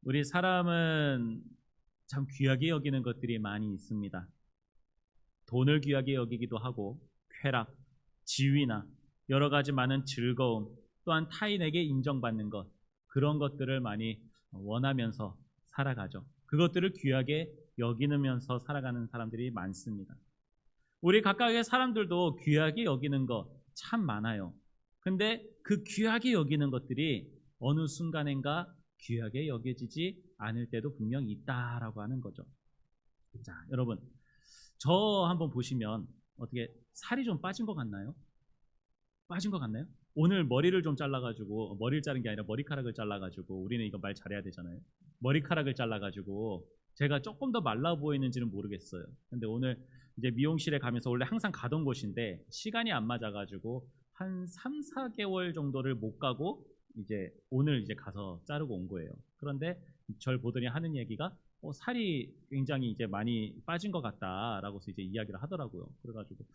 우리 사람은 참 귀하게 여기는 것들이 많이 있습니다. 돈을 귀하게 여기기도 하고 쾌락, 지위나 여러 가지 많은 즐거움, 또한 타인에게 인정받는 것, 그런 것들을 많이 원하면서 살아가죠. 그것들을 귀하게 여기면서 살아가는 사람들이 많습니다. 우리 각각의 사람들도 귀하게 여기는 것 참 많아요. 근데 그 귀하게 여기는 것들이 어느 순간인가 귀하게 여겨지지 않을 때도 분명히 있다라고 하는 거죠. 자, 여러분, 저 한번 보시면 어떻게 살이 좀 빠진 것 같나요? 빠진 것 같나요? 오늘 머리를 좀 잘라가지고, 머리를 자른 게 아니라 머리카락을 잘라가지고, 우리는 이거 말 잘해야 되잖아요. 머리카락을 잘라가지고 제가 조금 더 말라 보이는지는 모르겠어요. 근데 오늘 이제 미용실에 가면서 원래 항상 가던 곳인데 시간이 안 맞아가지고 한 3, 4개월 정도를 못 가고 이제 오늘 이제 가서 자르고 온 거예요. 그런데 절 보더니 하는 얘기가 살이 굉장히 이제 많이 빠진 것 같다라고 해서 이제 이야기를 하더라고요. 그래가지고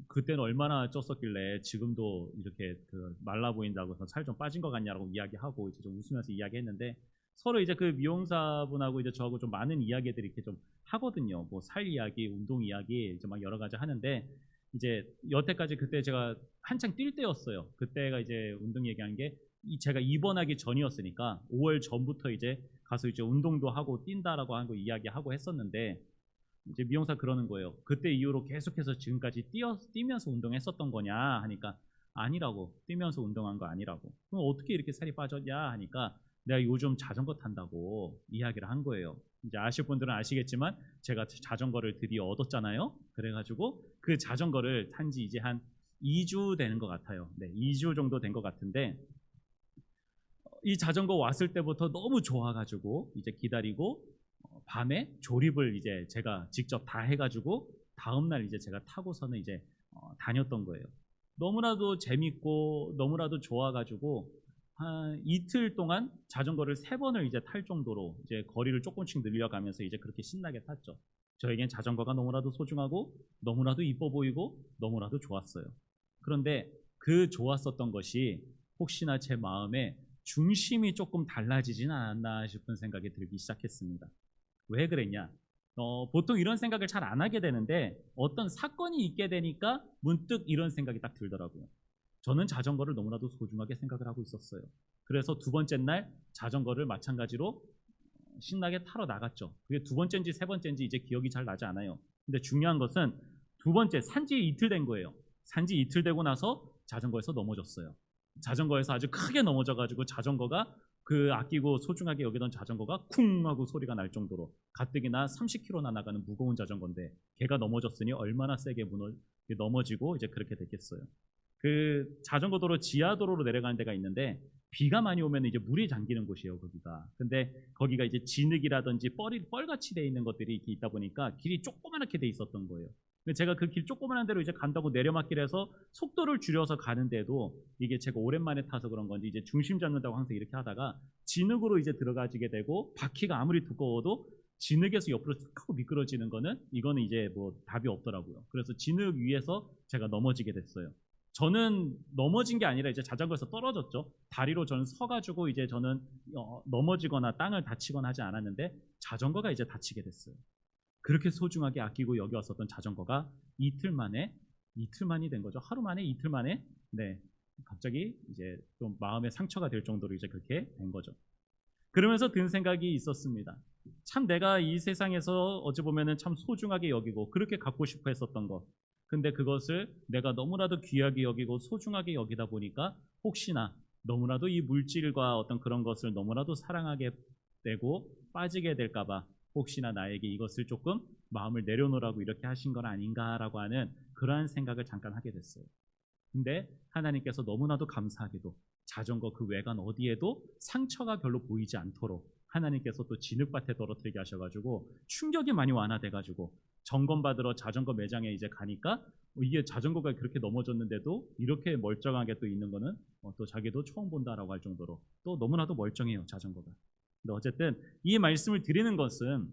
그때는 얼마나 쪘었길래 지금도 이렇게 말라 보인다고 해서 살 좀 빠진 것 같냐라고 이야기하고 이제 좀 웃으면서 이야기했는데, 서로 이제 그 미용사분하고 이제 저하고 좀 많은 이야기들이 이렇게 좀 하거든요. 뭐 살 이야기, 운동 이야기 이제 막 여러 가지 하는데, 이제 여태까지 그때 제가 한창 뛸 때였어요. 그때가 이제 운동 얘기한 게 제가 입원하기 전이었으니까 5월 전부터 이제 가서 이제 운동도 하고 뛴다라고 한 거 이야기하고 했었는데, 이제 미용사 그러는 거예요. 그때 이후로 계속해서 지금까지 뛰면서 운동했었던 거냐 하니까 아니라고, 뛰면서 운동한 거 아니라고. 그럼 어떻게 이렇게 살이 빠졌냐 하니까 내가 요즘 자전거 탄다고 이야기를 한 거예요. 이제 아실 분들은 아시겠지만 제가 자전거를 드디어 얻었잖아요. 그래가지고 그 자전거를 탄 지 이제 한 2주 되는 것 같아요. 네, 2주 정도 된 것 같은데, 이 자전거 왔을 때부터 너무 좋아가지고 이제 기다리고 밤에 조립을 이제 제가 직접 다 해가지고 다음날 이제 제가 타고서는 이제 다녔던 거예요. 너무나도 재밌고 너무나도 좋아가지고 한 이틀 동안 자전거를 3번을 이제 탈 정도로 이제 거리를 조금씩 늘려가면서 이제 그렇게 신나게 탔죠. 저에겐 자전거가 너무나도 소중하고 너무나도 이뻐 보이고 너무나도 좋았어요. 그런데 그 좋았었던 것이 혹시나 제 마음에 중심이 조금 달라지진 않았나 싶은 생각이 들기 시작했습니다. 왜 그랬냐? 보통 이런 생각을 잘 안 하게 되는데 어떤 사건이 있게 되니까 문득 이런 생각이 딱 들더라고요. 저는 자전거를 너무나도 소중하게 생각을 하고 있었어요. 그래서 두 번째 날 자전거를 마찬가지로 신나게 타러 나갔죠. 그게 두 번째인지 세 번째인지 이제 기억이 잘 나지 않아요. 근데 중요한 것은 두 번째, 산지 이틀 된 거예요. 산지 이틀 되고 나서 자전거에서 넘어졌어요. 자전거에서 아주 크게 넘어져가지고 자전거가, 그 아끼고 소중하게 여기던 자전거가 쿵 하고 소리가 날 정도로, 가뜩이나 30km나 나가는 무거운 자전거인데 걔가 넘어졌으니 얼마나 세게 넘어지고 이제 그렇게 됐겠어요. 그 자전거 도로 지하도로로 내려가는 데가 있는데 비가 많이 오면 이제 물이 잠기는 곳이에요, 거기가. 근데 거기가 이제 진흙이라든지 뻘같이 돼 있는 것들이 이렇게 있다 보니까 길이 조그맣게 돼 있었던 거예요. 근데 제가 그 길 조그만한 데로 이제 간다고 내려막길에서 속도를 줄여서 가는데도 이게 제가 오랜만에 타서 그런 건지 이제 중심 잡는다고 항상 이렇게 하다가 진흙으로 이제 들어가지게 되고, 바퀴가 아무리 두꺼워도 진흙에서 옆으로 쓱 하고 미끄러지는 거는, 이거는 이제 뭐 답이 없더라고요. 그래서 진흙 위에서 제가 넘어지게 됐어요. 저는 넘어진 게 아니라 이제 자전거에서 떨어졌죠. 다리로 저는 서가지고 이제 저는 넘어지거나 땅을 다치거나 하지 않았는데 자전거가 이제 다치게 됐어요. 그렇게 소중하게 아끼고 여겨왔었던 자전거가 이틀만이 된 거죠. 하루 만에, 이틀 만에, 네, 갑자기 이제 좀 마음에 상처가 될 정도로 이제 그렇게 된 거죠. 그러면서 든 생각이 있었습니다. 참 내가 이 세상에서 어찌 보면은 참 소중하게 여기고 그렇게 갖고 싶어 했었던 것. 근데 그것을 내가 너무나도 귀하게 여기고 소중하게 여기다 보니까 혹시나 너무나도 이 물질과 어떤 그런 것을 너무나도 사랑하게 되고 빠지게 될까봐 혹시나 나에게 이것을 조금 마음을 내려놓으라고 이렇게 하신 건 아닌가라고 하는 그러한 생각을 잠깐 하게 됐어요. 근데 하나님께서 너무나도 감사하게도 자전거 그 외관 어디에도 상처가 별로 보이지 않도록 하나님께서 또 진흙밭에 떨어뜨리게 하셔가지고 충격이 많이 완화돼가지고 점검받으러 자전거 매장에 이제 가니까 이게 자전거가 그렇게 넘어졌는데도 이렇게 멀쩡하게 또 있는 거는 또 자기도 처음 본다라고 할 정도로 또 너무나도 멀쩡해요, 자전거가. 근데 어쨌든 이 말씀을 드리는 것은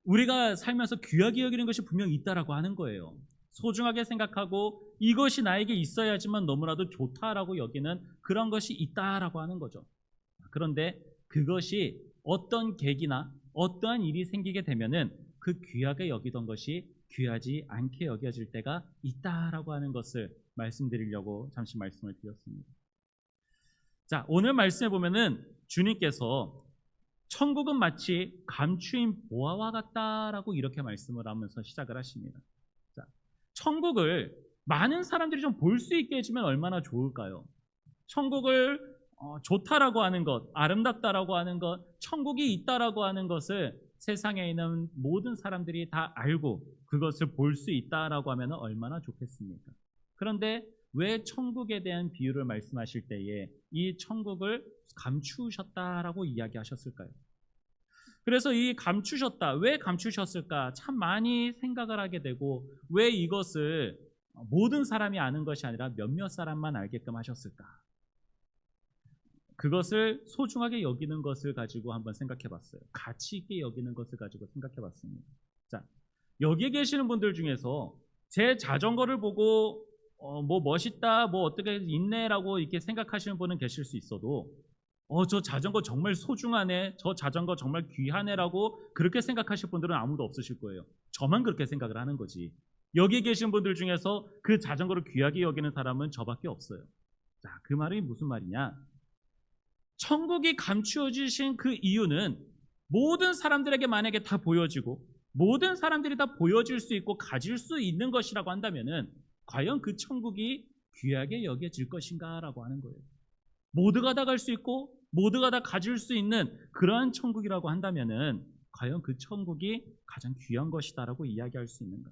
우리가 살면서 귀하게 여기는 것이 분명히 있다라고 하는 거예요. 소중하게 생각하고 이것이 나에게 있어야지만 너무나도 좋다라고 여기는 그런 것이 있다라고 하는 거죠. 그런데 그것이 어떤 계기나 어떠한 일이 생기게 되면은 그 귀하게 여기던 것이 귀하지 않게 여겨질 때가 있다라고 하는 것을 말씀드리려고 잠시 말씀을 드렸습니다. 자, 오늘 말씀에 보면은 주님께서 천국은 마치 감추인 보화와 같다라고 이렇게 말씀을 하면서 시작을 하십니다. 자, 천국을 많은 사람들이 좀 볼 수 있게 해주면 얼마나 좋을까요? 천국을 좋다라고 하는 것, 아름답다라고 하는 것, 천국이 있다라고 하는 것을 세상에 있는 모든 사람들이 다 알고 그것을 볼 수 있다라고 하면 얼마나 좋겠습니까? 그런데 왜 천국에 대한 비유를 말씀하실 때에 이 천국을 감추셨다라고 이야기하셨을까요? 그래서 이 감추셨다, 왜 감추셨을까 참 많이 생각을 하게 되고, 왜 이것을 모든 사람이 아는 것이 아니라 몇몇 사람만 알게끔 하셨을까? 그것을 소중하게 여기는 것을 가지고 한번 생각해 봤어요. 가치 있게 여기는 것을 가지고 생각해 봤습니다. 자, 여기에 계시는 분들 중에서 제 자전거를 보고 뭐 멋있다, 뭐 어떻게 있네라고 이렇게 생각하시는 분은 계실 수 있어도 저 자전거 정말 소중하네, 저 자전거 정말 귀하네라고 그렇게 생각하실 분들은 아무도 없으실 거예요. 저만 그렇게 생각을 하는 거지. 여기에 계신 분들 중에서 그 자전거를 귀하게 여기는 사람은 저밖에 없어요. 자, 그 말이 무슨 말이냐? 천국이 감추어지신 그 이유는 모든 사람들에게 만약에 다 보여지고 모든 사람들이 다 보여질 수 있고 가질 수 있는 것이라고 한다면은 과연 그 천국이 귀하게 여겨질 것인가라고 하는 거예요. 모두가 다 갈 수 있고 모두가 다 가질 수 있는 그러한 천국이라고 한다면은 과연 그 천국이 가장 귀한 것이다라고 이야기할 수 있는가?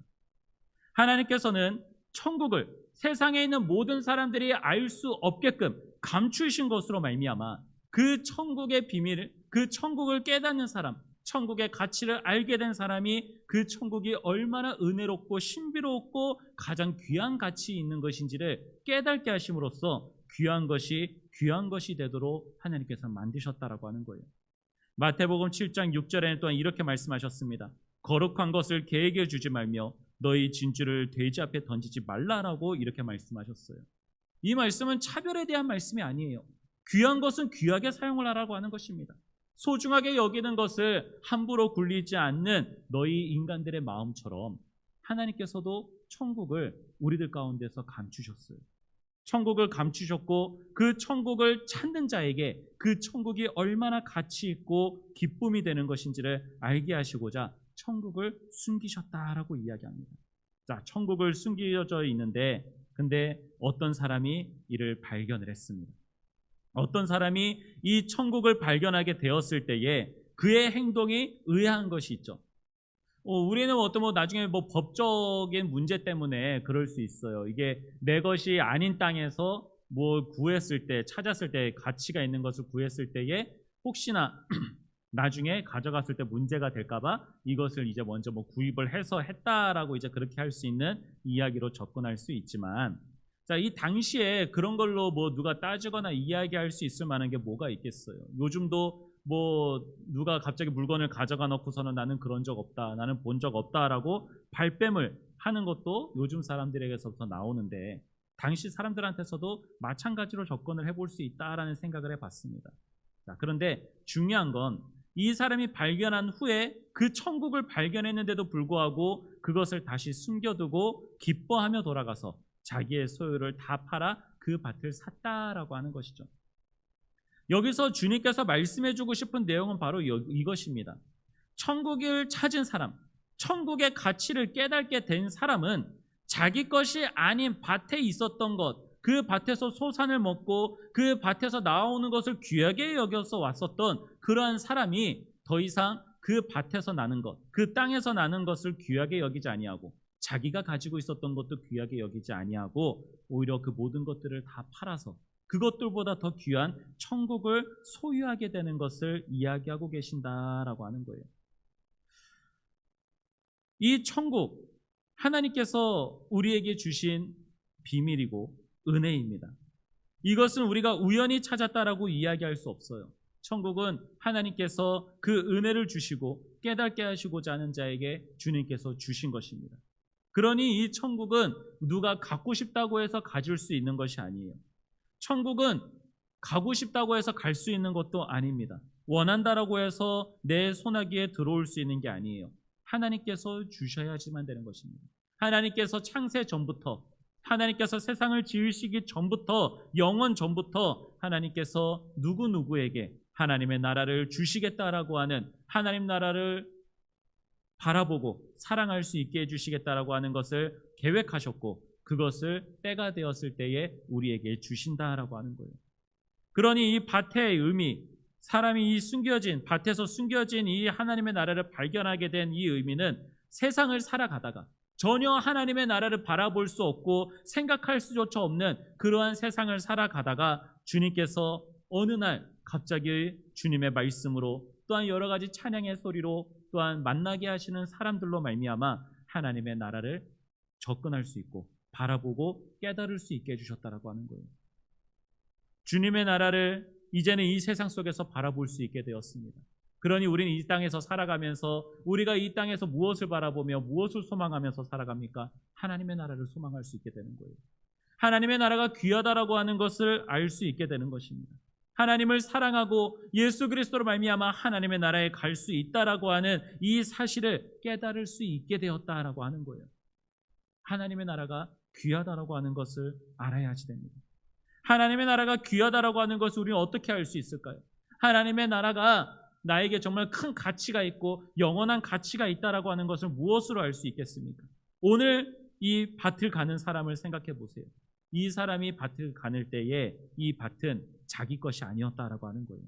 하나님께서는 천국을 세상에 있는 모든 사람들이 알 수 없게끔 감추신 것으로 말미암아 그 천국의 비밀을, 그 천국을 깨닫는 사람, 천국의 가치를 알게 된 사람이 그 천국이 얼마나 은혜롭고 신비롭고 가장 귀한 가치 있는 것인지를 깨닫게 하심으로써 귀한 것이 되도록 하나님께서 만드셨다라고 하는 거예요. 마태복음 7장 6절에는 또한 이렇게 말씀하셨습니다. 거룩한 것을 개에게 주지 말며 너희 진주를 돼지 앞에 던지지 말라라고 이렇게 말씀하셨어요. 이 말씀은 차별에 대한 말씀이 아니에요. 귀한 것은 귀하게 사용을 하라고 하는 것입니다. 소중하게 여기는 것을 함부로 굴리지 않는 너희 인간들의 마음처럼 하나님께서도 천국을 우리들 가운데서 감추셨어요. 천국을 감추셨고 그 천국을 찾는 자에게 그 천국이 얼마나 가치 있고 기쁨이 되는 것인지를 알게 하시고자 천국을 숨기셨다라고 이야기합니다. 자, 천국을 숨겨져 있는데 근데 어떤 사람이 이를 발견을 했습니다. 어떤 사람이 이 천국을 발견하게 되었을 때에 그의 행동이 의아한 것이 있죠. 우리는 나중에 법적인 문제 때문에 그럴 수 있어요. 이게 내 것이 아닌 땅에서 구했을 때, 찾았을 때, 가치가 있는 것을 구했을 때에 혹시나 나중에 가져갔을 때 문제가 될까봐 이것을 이제 먼저 구입을 해서 했다라고 이제 그렇게 할 수 있는 이야기로 접근할 수 있지만, 자, 이 당시에 그런 걸로 누가 따지거나 이야기할 수 있을 만한 게 뭐가 있겠어요? 요즘도 누가 갑자기 물건을 가져가 놓고서는 나는 그런 적 없다, 나는 본 적 없다라고 발뺌을 하는 것도 요즘 사람들에게서부터 나오는데 당시 사람들한테서도 마찬가지로 접근을 해볼 수 있다라는 생각을 해봤습니다. 자, 그런데 중요한 건 이 사람이 발견한 후에 그 천국을 발견했는데도 불구하고 그것을 다시 숨겨두고 기뻐하며 돌아가서 자기의 소유를 다 팔아 그 밭을 샀다라고 하는 것이죠. 여기서 주님께서 말씀해주고 싶은 내용은 바로 이것입니다. 천국을 찾은 사람, 천국의 가치를 깨닫게 된 사람은 자기 것이 아닌 밭에 있었던 것, 그 밭에서 소산을 먹고 그 밭에서 나오는 것을 귀하게 여겨서 왔었던 그러한 사람이 더 이상 그 밭에서 나는 것, 그 땅에서 나는 것을 귀하게 여기지 아니하고 자기가 가지고 있었던 것도 귀하게 여기지 아니하고 오히려 그 모든 것들을 다 팔아서 그것들보다 더 귀한 천국을 소유하게 되는 것을 이야기하고 계신다라고 하는 거예요. 이 천국, 하나님께서 우리에게 주신 비밀이고 은혜입니다. 이것은 우리가 우연히 찾았다라고 이야기할 수 없어요. 천국은 하나님께서 그 은혜를 주시고 깨닫게 하시고자 하는 자에게 주님께서 주신 것입니다. 그러니 이 천국은 누가 갖고 싶다고 해서 가질 수 있는 것이 아니에요. 천국은 가고 싶다고 해서 갈 수 있는 것도 아닙니다. 원한다라고 해서 내 손아귀에 들어올 수 있는 게 아니에요. 하나님께서 주셔야지만 되는 것입니다. 하나님께서 창세 전부터, 하나님께서 세상을 지으시기 전부터, 영원 전부터 하나님께서 누구누구에게 하나님의 나라를 주시겠다라고 하는, 하나님 나라를 바라보고 사랑할 수 있게 해주시겠다라고 하는 것을 계획하셨고, 그것을 때가 되었을 때에 우리에게 주신다라고 하는 거예요. 그러니 이 밭의 의미, 사람이 이 밭에서 숨겨진 이 하나님의 나라를 발견하게 된 이 의미는, 세상을 살아가다가 전혀 하나님의 나라를 바라볼 수 없고 생각할 수조차 없는 그러한 세상을 살아가다가 주님께서 어느 날 갑자기 주님의 말씀으로, 또한 여러 가지 찬양의 소리로, 또한 만나게 하시는 사람들로 말미암아 하나님의 나라를 접근할 수 있고 바라보고 깨달을 수 있게 해주셨다라고 하는 거예요. 주님의 나라를 이제는 이 세상 속에서 바라볼 수 있게 되었습니다. 그러니 우리는 이 땅에서 살아가면서 우리가 이 땅에서 무엇을 바라보며 무엇을 소망하면서 살아갑니까? 하나님의 나라를 소망할 수 있게 되는 거예요. 하나님의 나라가 귀하다라고 하는 것을 알 수 있게 되는 것입니다. 하나님을 사랑하고 예수 그리스도로 말미암아 하나님의 나라에 갈 수 있다라고 하는 이 사실을 깨달을 수 있게 되었다라고 하는 거예요. 하나님의 나라가 귀하다라고 하는 것을 알아야지 됩니다. 하나님의 나라가 귀하다라고 하는 것을 우리는 어떻게 알 수 있을까요? 하나님의 나라가 나에게 정말 큰 가치가 있고 영원한 가치가 있다라고 하는 것을 무엇으로 알 수 있겠습니까? 오늘 이 밭을 가는 사람을 생각해 보세요. 이 사람이 밭을 가는 때에 이 밭은 자기 것이 아니었다라고 하는 거예요.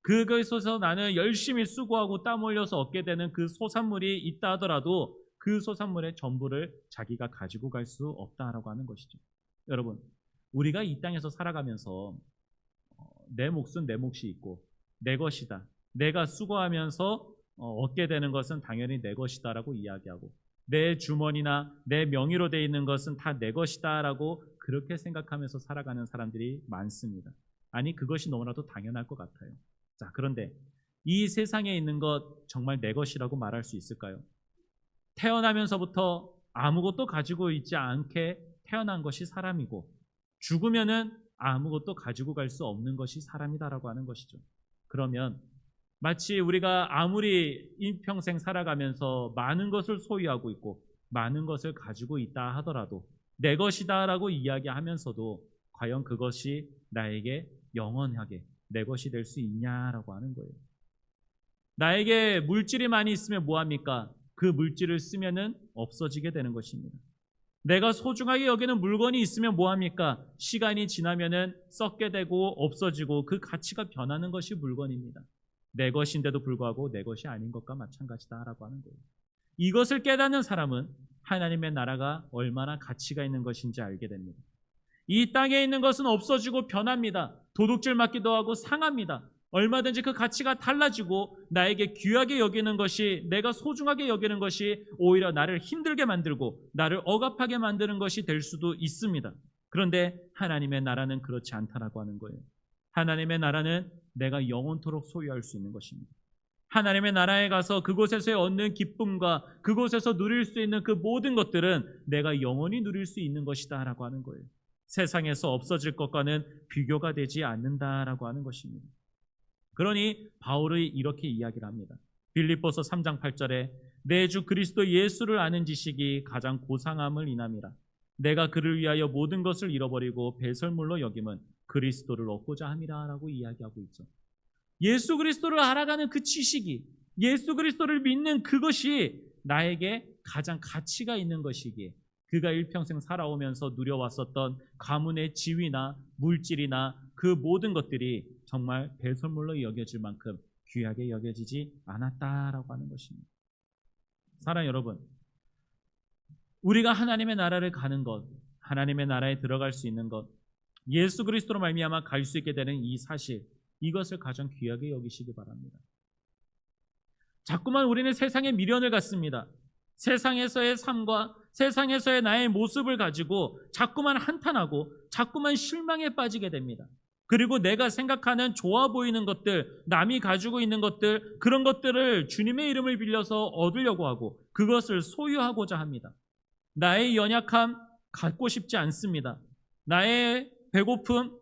그것에서 나는 열심히 수고하고 땀 흘려서 얻게 되는 그 소산물이 있다 하더라도 그 소산물의 전부를 자기가 가지고 갈 수 없다라고 하는 것이죠. 여러분, 우리가 이 땅에서 살아가면서 내 몫은 내 몫이 있고 내 것이다, 내가 수고하면서 얻게 되는 것은 당연히 내 것이다라고 이야기하고, 내 주머니나 내 명의로 되어 있는 것은 다 내 것이다라고 그렇게 생각하면서 살아가는 사람들이 많습니다. 아니, 그것이 너무나도 당연할 것 같아요. 자, 그런데 이 세상에 있는 것 정말 내 것이라고 말할 수 있을까요? 태어나면서부터 아무것도 가지고 있지 않게 태어난 것이 사람이고, 죽으면은 아무것도 가지고 갈 수 없는 것이 사람이다라고 하는 것이죠. 그러면 마치 우리가 아무리 일평생 살아가면서 많은 것을 소유하고 있고 많은 것을 가지고 있다 하더라도 내 것이다라고 이야기하면서도 과연 그것이 나에게 영원하게 내 것이 될 수 있냐라고 하는 거예요. 나에게 물질이 많이 있으면 뭐합니까? 그 물질을 쓰면은 없어지게 되는 것입니다. 내가 소중하게 여기는 물건이 있으면 뭐합니까? 시간이 지나면은 썩게 되고 없어지고 그 가치가 변하는 것이 물건입니다. 내 것인데도 불구하고 내 것이 아닌 것과 마찬가지다라고 하는 거예요. 이것을 깨닫는 사람은 하나님의 나라가 얼마나 가치가 있는 것인지 알게 됩니다. 이 땅에 있는 것은 없어지고 변합니다. 도둑질 맞기도 하고 상합니다. 얼마든지 그 가치가 달라지고 나에게 귀하게 여기는 것이, 내가 소중하게 여기는 것이 오히려 나를 힘들게 만들고 나를 억압하게 만드는 것이 될 수도 있습니다. 그런데 하나님의 나라는 그렇지 않다라고 하는 거예요. 하나님의 나라는 내가 영원토록 소유할 수 있는 것입니다. 하나님의 나라에 가서 그곳에서 얻는 기쁨과 그곳에서 누릴 수 있는 그 모든 것들은 내가 영원히 누릴 수 있는 것이다 라고 하는 거예요. 세상에서 없어질 것과는 비교가 되지 않는다라고 하는 것입니다. 그러니 바울이 이렇게 이야기를 합니다. 빌립보서 3장 8절에 내 주 그리스도 예수를 아는 지식이 가장 고상함을 인함이라. 내가 그를 위하여 모든 것을 잃어버리고 배설물로 여김은 그리스도를 얻고자 함이라 라고 이야기하고 있죠. 예수 그리스도를 알아가는 그 지식이, 예수 그리스도를 믿는 그것이 나에게 가장 가치가 있는 것이기에 그가 일평생 살아오면서 누려왔었던 가문의 지위나 물질이나 그 모든 것들이 정말 배설물로 여겨질 만큼 귀하게 여겨지지 않았다라고 하는 것입니다. 사랑 여러분, 우리가 하나님의 나라를 가는 것, 하나님의 나라에 들어갈 수 있는 것, 예수 그리스도로 말미암아 갈 수 있게 되는 이 사실, 이것을 가장 귀하게 여기시기 바랍니다. 자꾸만 우리는 세상에 미련을 갖습니다. 세상에서의 삶과 세상에서의 나의 모습을 가지고 자꾸만 한탄하고 자꾸만 실망에 빠지게 됩니다. 그리고 내가 생각하는 좋아 보이는 것들, 남이 가지고 있는 것들, 그런 것들을 주님의 이름을 빌려서 얻으려고 하고 그것을 소유하고자 합니다. 나의 연약함 갖고 싶지 않습니다. 나의 배고픔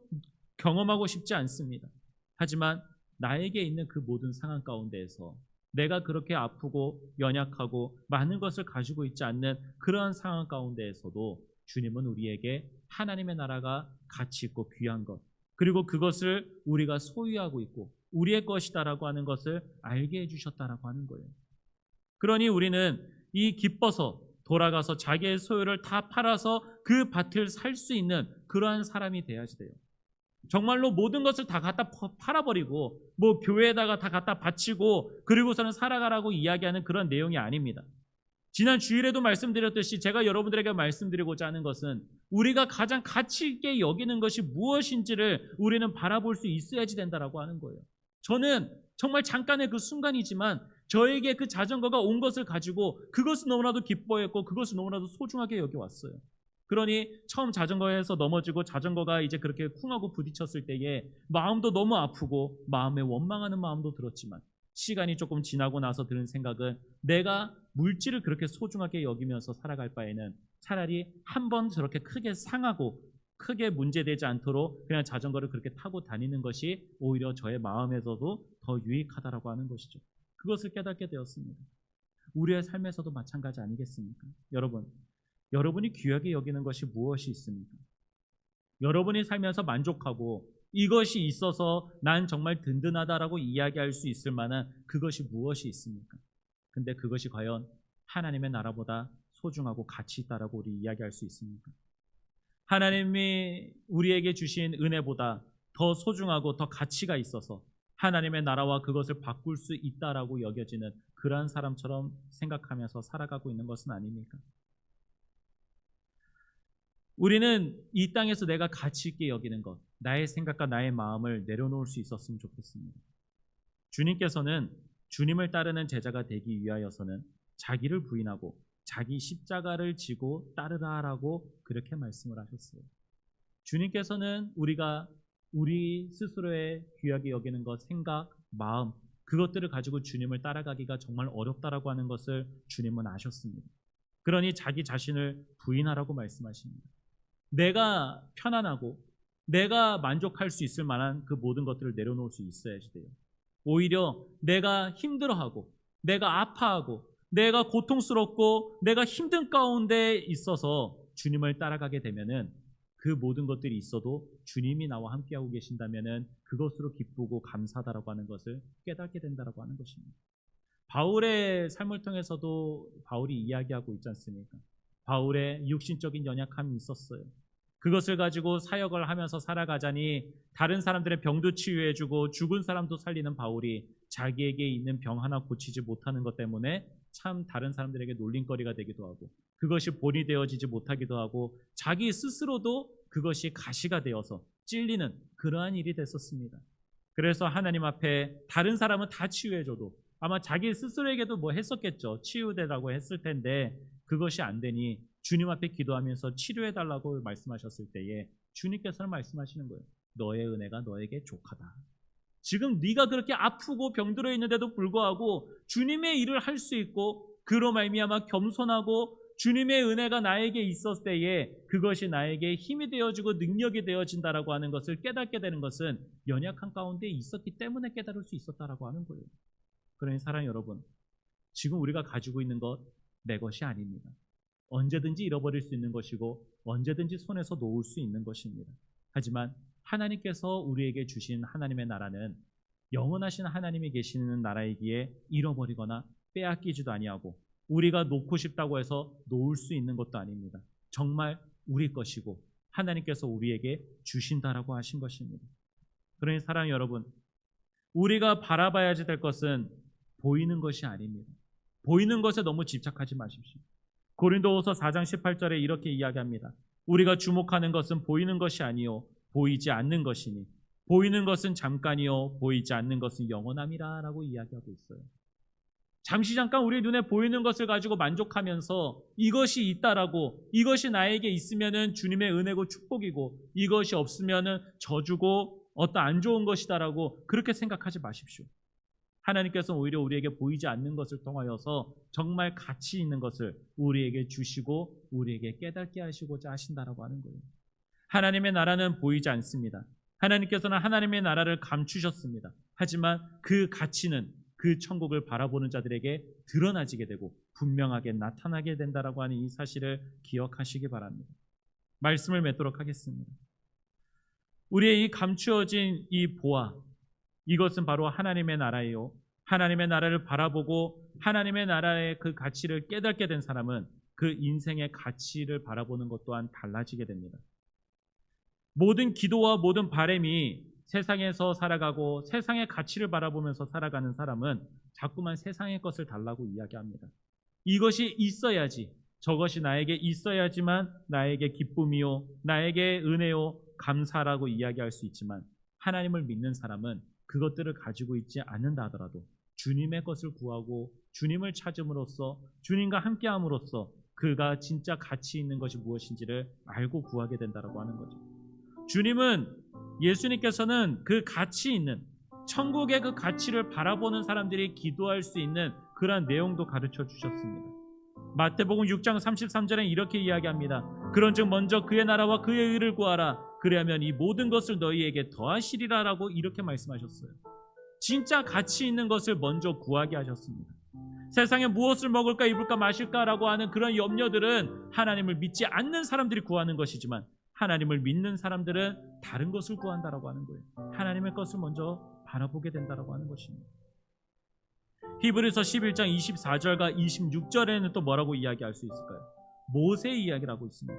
경험하고 싶지 않습니다. 하지만 나에게 있는 그 모든 상황 가운데에서 내가 그렇게 아프고 연약하고 많은 것을 가지고 있지 않는 그러한 상황 가운데에서도 주님은 우리에게 하나님의 나라가 가치 있고 귀한 것, 그리고 그것을 우리가 소유하고 있고 우리의 것이다라고 하는 것을 알게 해주셨다라고 하는 거예요. 그러니 우리는 이 기뻐서 돌아가서 자기의 소유를 다 팔아서 그 밭을 살 수 있는 그러한 사람이 돼야지 돼요. 정말로 모든 것을 다 갖다 팔아버리고 뭐 교회에다가 다 갖다 바치고 그리고서는 살아가라고 이야기하는 그런 내용이 아닙니다. 지난 주일에도 말씀드렸듯이 제가 여러분들에게 말씀드리고자 하는 것은 우리가 가장 가치 있게 여기는 것이 무엇인지를 우리는 바라볼 수 있어야지 된다라고 하는 거예요. 저는 정말 잠깐의 그 순간이지만 저에게 그 자전거가 온 것을 가지고 그것을 너무나도 기뻐했고 그것을 너무나도 소중하게 여겨왔어요. 그러니 처음 자전거에서 넘어지고 자전거가 이제 그렇게 쿵하고 부딪혔을 때에 마음도 너무 아프고 마음에 원망하는 마음도 들었지만 시간이 조금 지나고 나서 드는 생각은 내가 물질을 그렇게 소중하게 여기면서 살아갈 바에는 차라리 한번 저렇게 크게 상하고 크게 문제되지 않도록 그냥 자전거를 그렇게 타고 다니는 것이 오히려 저의 마음에서도 더 유익하다라고 하는 것이죠. 그것을 깨닫게 되었습니다. 우리의 삶에서도 마찬가지 아니겠습니까? 여러분이 귀하게 여기는 것이 무엇이 있습니까? 여러분이 살면서 만족하고 이것이 있어서 난 정말 든든하다라고 이야기할 수 있을 만한 그것이 무엇이 있습니까? 근데 그것이 과연 하나님의 나라보다 소중하고 가치 있다라고 우리 이야기할 수 있습니까? 하나님이 우리에게 주신 은혜보다 더 소중하고 더 가치가 있어서 하나님의 나라와 그것을 바꿀 수 있다라고 여겨지는 그러한 사람처럼 생각하면서 살아가고 있는 것은 아닙니까? 우리는 이 땅에서 내가 가치 있게 여기는 것, 나의 생각과 나의 마음을 내려놓을 수 있었으면 좋겠습니다. 주님께서는 주님을 따르는 제자가 되기 위하여서는 자기를 부인하고 자기 십자가를 지고 따르라라고 그렇게 말씀을 하셨어요. 주님께서는 우리가 우리 스스로의 귀하게 여기는 것, 생각, 마음, 그것들을 가지고 주님을 따라가기가 정말 어렵다라고 하는 것을 주님은 아셨습니다. 그러니 자기 자신을 부인하라고 말씀하십니다. 내가 편안하고 내가 만족할 수 있을 만한 그 모든 것들을 내려놓을 수 있어야지 돼요. 오히려 내가 힘들어하고 내가 아파하고 내가 고통스럽고 내가 힘든 가운데 있어서 주님을 따라가게 되면은 그 모든 것들이 있어도 주님이 나와 함께하고 계신다면은 그것으로 기쁘고 감사하다라고 하는 것을 깨닫게 된다라고 하는 것입니다. 바울의 삶을 통해서도 바울이 이야기하고 있지 않습니까? 바울의 육신적인 연약함이 있었어요. 그것을 가지고 사역을 하면서 살아가자니 다른 사람들의 병도 치유해주고 죽은 사람도 살리는 바울이 자기에게 있는 병 하나 고치지 못하는 것 때문에 참 다른 사람들에게 놀림거리가 되기도 하고 그것이 본이 되어지지 못하기도 하고 자기 스스로도 그것이 가시가 되어서 찔리는 그러한 일이 됐었습니다. 그래서 하나님 앞에 다른 사람은 다 치유해줘도 아마 자기 스스로에게도 뭐 했었겠죠. 치유되라고 했을 텐데 그것이 안 되니 주님 앞에 기도하면서 치료해달라고 말씀하셨을 때에 주님께서는 말씀하시는 거예요. 너의 은혜가 너에게 족하다. 지금 네가 그렇게 아프고 병들어 있는데도 불구하고 주님의 일을 할 수 있고 그로 말미암아 겸손하고 주님의 은혜가 나에게 있었을 때에 그것이 나에게 힘이 되어지고 능력이 되어진다라고 하는 것을 깨닫게 되는 것은 연약한 가운데 있었기 때문에 깨달을 수 있었다라고 하는 거예요. 그러니 사랑 여러분, 지금 우리가 가지고 있는 것 내 것이 아닙니다. 언제든지 잃어버릴 수 있는 것이고 언제든지 손에서 놓을 수 있는 것입니다. 하지만 하나님께서 우리에게 주신 하나님의 나라는 영원하신 하나님이 계시는 나라이기에 잃어버리거나 빼앗기지도 아니하고 우리가 놓고 싶다고 해서 놓을 수 있는 것도 아닙니다. 정말 우리 것이고 하나님께서 우리에게 주신다라고 하신 것입니다. 그러니 사랑하는 여러분, 우리가 바라봐야지 될 것은 보이는 것이 아닙니다. 보이는 것에 너무 집착하지 마십시오. 고린도후서 4장 18절에 이렇게 이야기합니다. 우리가 주목하는 것은 보이는 것이 아니요 보이지 않는 것이니 보이는 것은 잠깐이요 보이지 않는 것은 영원함이라 라고 이야기하고 있어요. 잠시 잠깐 우리 눈에 보이는 것을 가지고 만족하면서 이것이 있다라고 이것이 나에게 있으면은 주님의 은혜고 축복이고 이것이 없으면은 저주고 어떤 안 좋은 것이다라고 그렇게 생각하지 마십시오. 하나님께서 오히려 우리에게 보이지 않는 것을 통하여서 정말 가치 있는 것을 우리에게 주시고 우리에게 깨닫게 하시고자 하신다라고 하는 거예요. 하나님의 나라는 보이지 않습니다. 하나님께서는 하나님의 나라를 감추셨습니다. 하지만 그 가치는 그 천국을 바라보는 자들에게 드러나지게 되고 분명하게 나타나게 된다라고 하는 이 사실을 기억하시기 바랍니다. 말씀을 맺도록 하겠습니다. 우리의 이 감추어진 이 보화, 이것은 바로 하나님의 나라예요. 하나님의 나라를 바라보고 하나님의 나라의 그 가치를 깨닫게 된 사람은 그 인생의 가치를 바라보는 것 또한 달라지게 됩니다. 모든 기도와 모든 바람이 세상에서 살아가고 세상의 가치를 바라보면서 살아가는 사람은 자꾸만 세상의 것을 달라고 이야기합니다. 이것이 있어야지, 저것이 나에게 있어야지만 나에게 기쁨이요, 나에게 은혜요, 감사라고 이야기할 수 있지만 하나님을 믿는 사람은 그것들을 가지고 있지 않는다 하더라도 주님의 것을 구하고 주님을 찾음으로써 주님과 함께함으로써 그가 진짜 가치 있는 것이 무엇인지를 알고 구하게 된다라고 하는 거죠. 예수님께서는 그 가치 있는 천국의 그 가치를 바라보는 사람들이 기도할 수 있는 그러한 내용도 가르쳐 주셨습니다. 마태복음 6장 33절에 이렇게 이야기합니다. 그런즉 먼저 그의 나라와 그의 의를 구하라. 그리하면 이 모든 것을 너희에게 더하시리라라고 이렇게 말씀하셨어요. 진짜 가치 있는 것을 먼저 구하게 하셨습니다. 세상에 무엇을 먹을까 입을까 마실까라고 하는 그런 염려들은 하나님을 믿지 않는 사람들이 구하는 것이지만 하나님을 믿는 사람들은 다른 것을 구한다라고 하는 거예요. 하나님의 것을 먼저 바라보게 된다라고 하는 것입니다. 히브리서 11장 24절과 26절에는 또 뭐라고 이야기할 수 있을까요? 모세의 이야기를 하고 있습니다.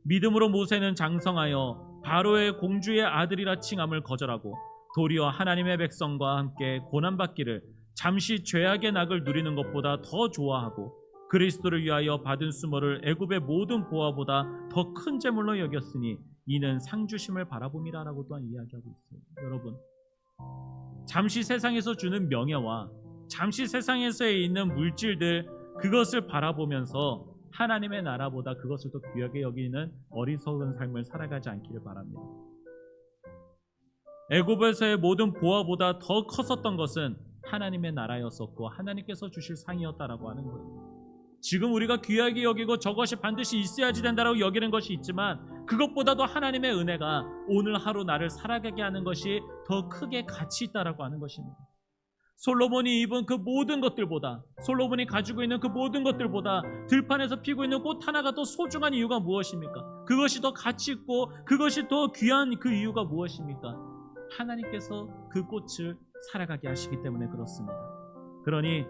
믿음으로 모세는 장성하여 바로의 공주의 아들이라 칭함을 거절하고 도리어 하나님의 백성과 함께 고난받기를 잠시 죄악의 낙을 누리는 것보다 더 좋아하고 그리스도를 위하여 받은 수모를 애굽의 모든 보화보다 더 큰 재물로 여겼으니 이는 상주심을 바라봄이라라고 또한 이야기하고 있어요. 여러분, 잠시 세상에서 주는 명예와 잠시 세상에서 있는 물질들, 그것을 바라보면서 하나님의 나라보다 그것을 더 귀하게 여기는 어리석은 삶을 살아가지 않기를 바랍니다. 애굽에서의 모든 보화보다 더 컸었던 것은 하나님의 나라였었고 하나님께서 주실 상이었다라고 하는 거예요. 지금 우리가 귀하게 여기고 저것이 반드시 있어야지 된다라고 여기는 것이 있지만 그것보다도 하나님의 은혜가 오늘 하루 나를 살아가게 하는 것이 더 크게 가치 있다라고 하는 것입니다. 솔로몬이 입은 그 모든 것들보다, 솔로몬이 가지고 있는 그 모든 것들보다 들판에서 피고 있는 꽃 하나가 더 소중한 이유가 무엇입니까? 그것이 더 가치 있고 그것이 더 귀한 그 이유가 무엇입니까? 하나님께서 그 꽃을 살아가게 하시기 때문에 그렇습니다. 그러니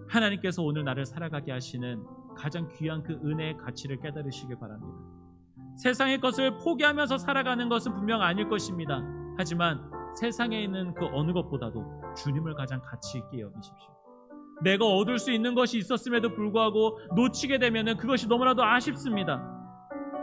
하나님께서 오늘 나를 살아가게 하시는 가장 귀한 그 은혜의 가치를 깨달으시길 바랍니다. 세상의 것을 포기하면서 살아가는 것은 분명 아닐 것입니다. 하지만 세상에 있는 그 어느 것보다도 주님을 가장 가치 있게 여기십시오. 내가 얻을 수 있는 것이 있었음에도 불구하고 놓치게 되면 그것이 너무나도 아쉽습니다.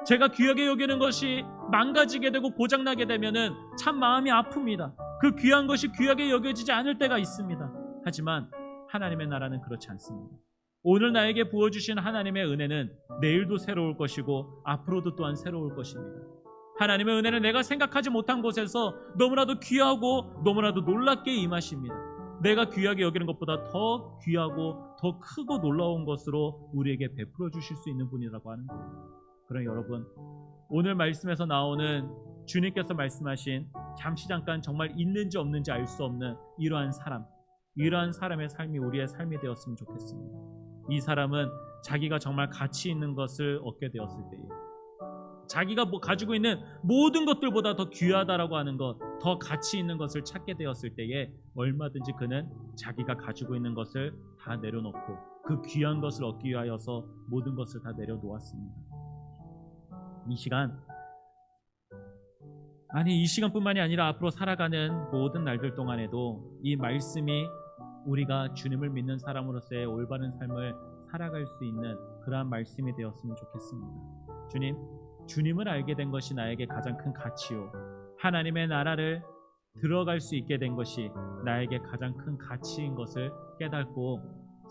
제가 귀하게 여기는 것이 망가지게 되고 고장나게 되면 참 마음이 아픕니다. 그 귀한 것이 귀하게 여겨지지 않을 때가 있습니다. 하지만 하나님의 나라는 그렇지 않습니다. 오늘 나에게 부어주신 하나님의 은혜는 내일도 새로울 것이고 앞으로도 또한 새로울 것입니다. 하나님의 은혜는 내가 생각하지 못한 곳에서 너무나도 귀하고 너무나도 놀랍게 임하십니다. 내가 귀하게 여기는 것보다 더 귀하고 더 크고 놀라운 것으로 우리에게 베풀어 주실 수 있는 분이라고 하는 거예요. 그럼 여러분, 오늘 말씀에서 나오는 주님께서 말씀하신 잠시 잠깐 정말 있는지 없는지 알 수 없는 이러한 사람의 삶이 우리의 삶이 되었으면 좋겠습니다. 이 사람은 자기가 정말 가치 있는 것을 얻게 되었을 때에, 자기가 가지고 있는 모든 것들보다 더 귀하다라고 하는 것, 더 가치 있는 것을 찾게 되었을 때에 얼마든지 그는 자기가 가지고 있는 것을 다 내려놓고 그 귀한 것을 얻기 위하여서 모든 것을 다 내려놓았습니다. 이 시간뿐만이 아니라 앞으로 살아가는 모든 날들 동안에도 이 말씀이 우리가 주님을 믿는 사람으로서의 올바른 삶을 살아갈 수 있는 그러한 말씀이 되었으면 좋겠습니다. 주님을 알게 된 것이 나에게 가장 큰 가치요, 하나님의 나라를 들어갈 수 있게 된 것이 나에게 가장 큰 가치인 것을 깨닫고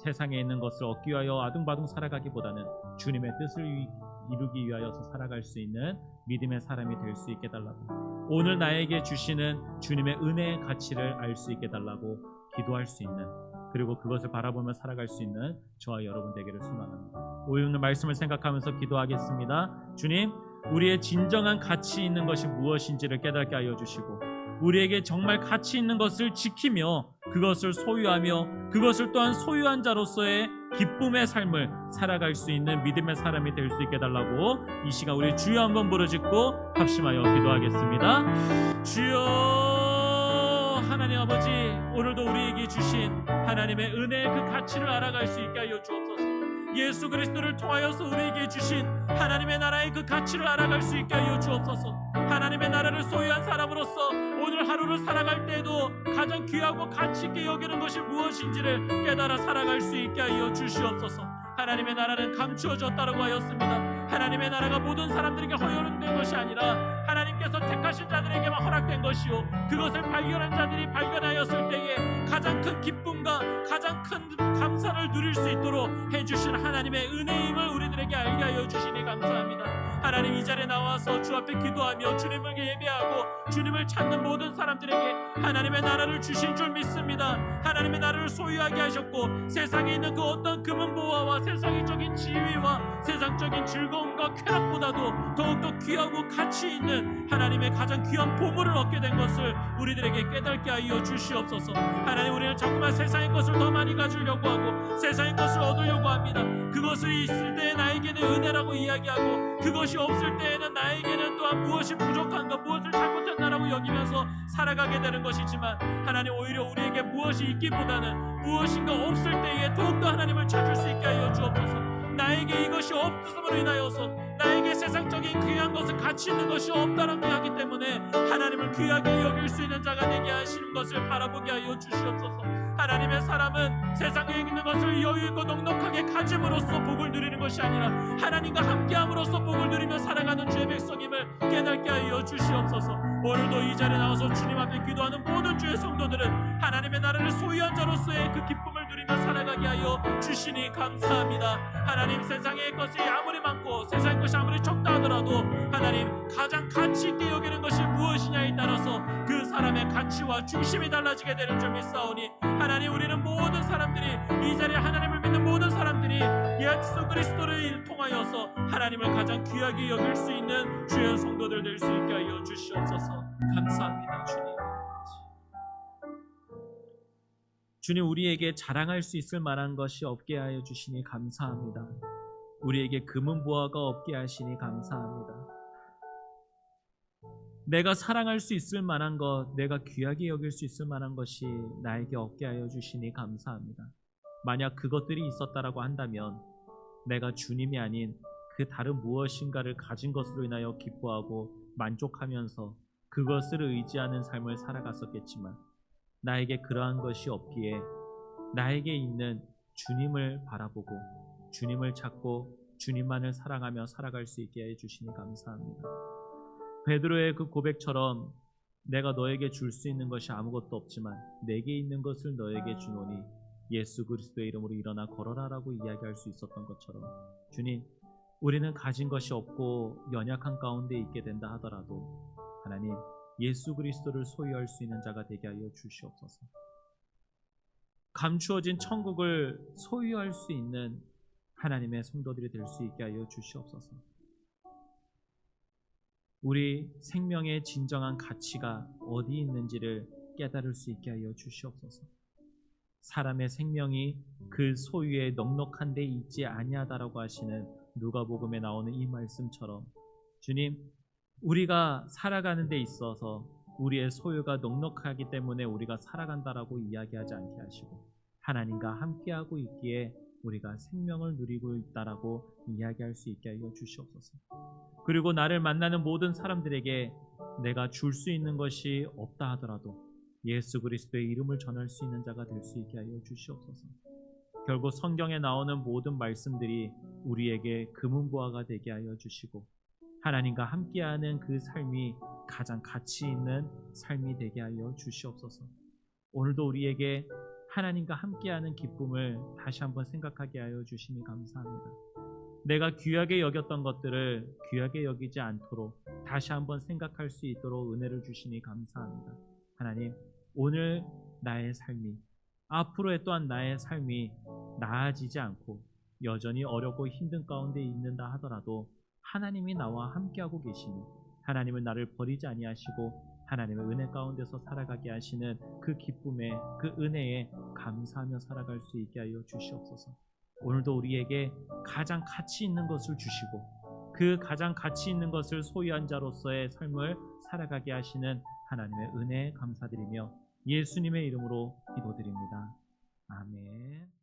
세상에 있는 것을 얻기 위하여 아둥바둥 살아가기보다는 주님의 뜻을 이루기 위하여서 살아갈 수 있는 믿음의 사람이 될 수 있게 달라고, 오늘 나에게 주시는 주님의 은혜의 가치를 알 수 있게 달라고 기도할 수 있는, 그리고 그것을 바라보며 살아갈 수 있는 저와 여러분 되기를 소망합니다. 오늘 말씀을 생각하면서 기도하겠습니다. 주님, 우리의 진정한 가치 있는 것이 무엇인지를 깨닫게 하여 주시고, 우리에게 정말 가치 있는 것을 지키며 그것을 소유하며 그것을 또한 소유한 자로서의 기쁨의 삶을 살아갈 수 있는 믿음의 사람이 될 수 있게 해달라고 이 시간 우리 주여 한번 부르짖고 합심하여 기도하겠습니다. 주여, 하나님 아버지, 오늘도 우리에게 주신 하나님의 은혜의 그 가치를 알아갈 수 있게 하여 주옵소서. 예수 그리스도를 통하여서 우리에게 주신 하나님의 나라의 그 가치를 알아갈 수 있게 하여 주옵소서. 하나님의 나라를 소유한 사람으로서 오늘 하루를 살아갈 때에도 가장 귀하고 가치 있게 여기는 것이 무엇인지를 깨달아 살아갈 수 있게 하여 주시옵소서. 하나님의 나라는 감추어졌다고 하였습니다. 하나님의 나라가 모든 사람들에게 허용된 것이 아니라 하나님께서 택하신 자들에게만 허락된 것이요, 그것을 발견한 자들이 발견하였을 때에 가장 큰 기쁨과 가장 큰 감사를 누릴 수 있도록 해주신 하나님의 은혜임을 우리들에게 알게 하여 주시니 감사합니다. 하나님, 이 자리에 나와서 주 앞에 기도하며 주님을 예배하고 주님을 찾는 모든 사람들에게 하나님의 나라를 주신 줄 믿습니다. 하나님의 나라를 소유하게 하셨고 세상에 있는 그 어떤 금은보화와 세상적인 지위와 세상적인 즐거움과 쾌락보다도 더욱더 귀하고 가치 있는 하나님의 가장 귀한 보물을 얻게 된 것을 우리들에게 깨닫게 하여 주시옵소서. 하나님, 우리는 자꾸만 세상의 것을 더 많이 가지려고 하고 세상의 것을 얻으려고 합니다. 그것이 있을 때에 나에게는 은혜라고 이야기하고 그것이 없을 때에는 나에게는 또한 무엇이 부족한가, 무엇을 잘못했나라고 여기면서 살아가게 되는 것이지만, 하나님, 오히려 우리에게 무엇이 있기보다는 무엇인가 없을 때에 더욱더 하나님을 찾을 수 있게 하여 주옵소서. 나에게 이것이 없음으로 인하여서 나에게 세상적인 귀한 것은 가치 있는 것이 없다라고 하기 때문에 하나님을 귀하게 여길 수 있는 자가 되게 하시는 것을 바라보게 하여 주시옵소서. 하나님의 사람은 세상에 있는 것을 여유있고 넉넉하게 가짐으로써 복을 누리는 것이 아니라 하나님과 함께함으로써 복을 누리며 살아가는 주의 백성임을 깨닫게 하여 주시옵소서. 오늘도 이 자리에 나와서 주님 앞에 기도하는 모든 주의 성도들은 하나님의 나라를 소유한 자로서의 그 기쁨을 누리며 살아가게 하여 주시니 감사합니다. 하나님, 세상의 것이 아무리 많고 세상의 것이 아무리 적다 하더라도 하나님, 가장 가치 있게 여기는 것이 무엇이냐에 따라서 그 사람의 가치와 중심이 달라지게 되는 줄 믿사오니, 하나님, 우리는 모든 사람들이, 이 자리에 하나님을 믿는 모든 사람들이 예수 그리스도를 통하여서 하나님을 가장 귀하게 여길 수 있는 주의 성도들 될 수 있게 하여 주시옵소서. 감사합니다. 주님, 우리에게 자랑할 수 있을 만한 것이 없게 하여 주시니 감사합니다. 우리에게 금은보화가 없게 하시니 감사합니다. 내가 사랑할 수 있을 만한 것, 내가 귀하게 여길 수 있을 만한 것이 나에게 없게 하여 주시니 감사합니다. 만약 그것들이 있었다라고 한다면 내가 주님이 아닌 그 다른 무엇인가를 가진 것으로 인하여 기뻐하고 만족하면서 그것을 의지하는 삶을 살아갔었겠지만, 나에게 그러한 것이 없기에 나에게 있는 주님을 바라보고 주님을 찾고 주님만을 사랑하며 살아갈 수 있게 해주시니 감사합니다. 베드로의 그 고백처럼 내가 너에게 줄 수 있는 것이 아무것도 없지만 내게 있는 것을 너에게 주노니 예수 그리스도의 이름으로 일어나 걸어라라고 이야기할 수 있었던 것처럼, 주님, 우리는 가진 것이 없고 연약한 가운데 있게 된다 하더라도 하나님, 예수 그리스도를 소유할 수 있는 자가 되게 하여 주시옵소서. 감추어진 천국을 소유할 수 있는 하나님의 성도들이 될 수 있게 하여 주시옵소서. 우리 생명의 진정한 가치가 어디 있는지를 깨달을 수 있게 하여 주시옵소서. 사람의 생명이 그 소유에 넉넉한 데 있지 아니하다라고 하시는 누가복음에 나오는 이 말씀처럼, 주님, 우리가 살아가는 데 있어서 우리의 소유가 넉넉하기 때문에 우리가 살아간다라고 이야기하지 않게 하시고, 하나님과 함께하고 있기에 우리가 생명을 누리고 있다라고 이야기할 수 있게 하여 주시옵소서. 그리고 나를 만나는 모든 사람들에게 내가 줄 수 있는 것이 없다 하더라도 예수 그리스도의 이름을 전할 수 있는 자가 될 수 있게 하여 주시옵소서. 결국 성경에 나오는 모든 말씀들이 우리에게 금은보화가 되게 하여 주시고, 하나님과 함께하는 그 삶이 가장 가치 있는 삶이 되게 하여 주시옵소서. 오늘도 우리에게 하나님과 함께하는 기쁨을 다시 한번 생각하게 하여 주시니 감사합니다. 내가 귀하게 여겼던 것들을 귀하게 여기지 않도록 다시 한번 생각할 수 있도록 은혜를 주시니 감사합니다. 하나님, 오늘 나의 삶이, 앞으로의 또한 나의 삶이 나아지지 않고 여전히 어렵고 힘든 가운데 있는다 하더라도 하나님이 나와 함께하고 계시니 하나님은 나를 버리지 아니하시고 하나님의 은혜 가운데서 살아가게 하시는 그 기쁨에, 그 은혜에 감사하며 살아갈 수 있게 하여 주시옵소서. 오늘도 우리에게 가장 가치 있는 것을 주시고 그 가장 가치 있는 것을 소유한 자로서의 삶을 살아가게 하시는 하나님의 은혜에 감사드리며 예수님의 이름으로 기도드립니다. 아멘.